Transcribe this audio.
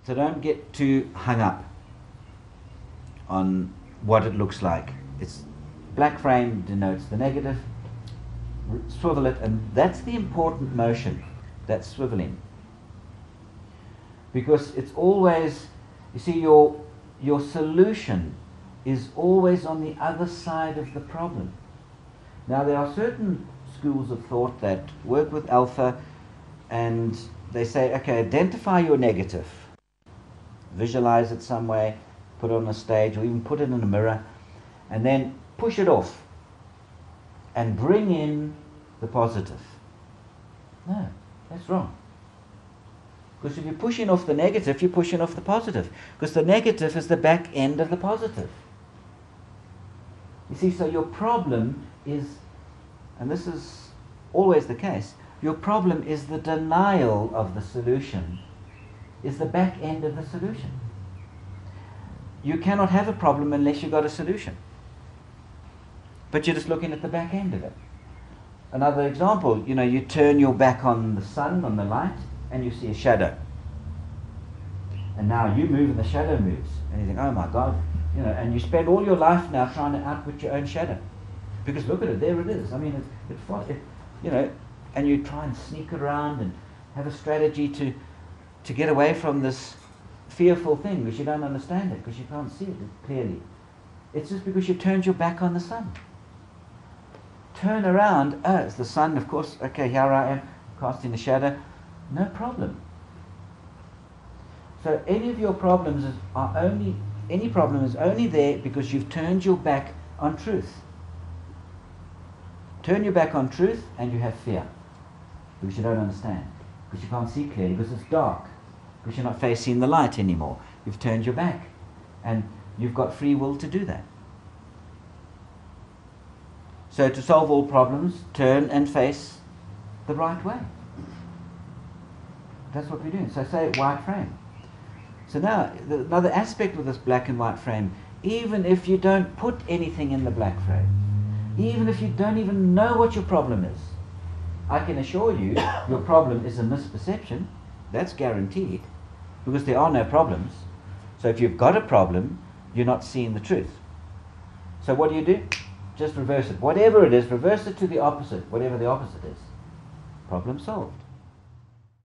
So don't get too hung up on what it looks like. It's black frame denotes the negative. Swivel it, and that's the important motion, that's swiveling. Because it's always, you see, your solution is always on the other side of the problem. Now there are certain schools of thought that work with alpha, and they say, okay, identify your negative, visualize it some way, put it on a stage, or even put it in a mirror, and then push it off and bring in the positive. No, that's wrong. Because if you're pushing off the negative, you're pushing off the positive. Because the negative is the back end of the positive. You see, so your problem is, and this is always the case, your problem is the denial of the solution, is the back end of the solution. You cannot have a problem unless you've got a solution. But you're just looking at the back end of it. Another example, you turn your back on the sun, on the light, and you see a shadow. And now you move and the shadow moves. And you think, oh my God, and you spend all your life now trying to outwit your own shadow. Because look at it, there it is. I mean, and you try and sneak it around and have a strategy to get away from this fearful thing because you don't understand it, because you can't see it clearly. It's just because you turned your back on the sun. Turn around, it's the sun, of course, okay, here I am, casting the shadow, no problem. So any of your problems any problem is only there because you've turned your back on truth. Turn your back on truth and you have fear, because you don't understand, because you can't see clearly, because it's dark, because you're not facing the light anymore. You've turned your back, and you've got free will to do that. So to solve all problems, turn and face the right way. That's what we're doing. So say white frame. So now, another aspect with this black and white frame, even if you don't put anything in the black frame, even if you don't even know what your problem is, I can assure you your problem is a misperception. That's guaranteed, because there are no problems. So if you've got a problem, you're not seeing the truth. So what do? Just reverse it. Whatever it is, reverse it to the opposite, whatever the opposite is. Problem solved.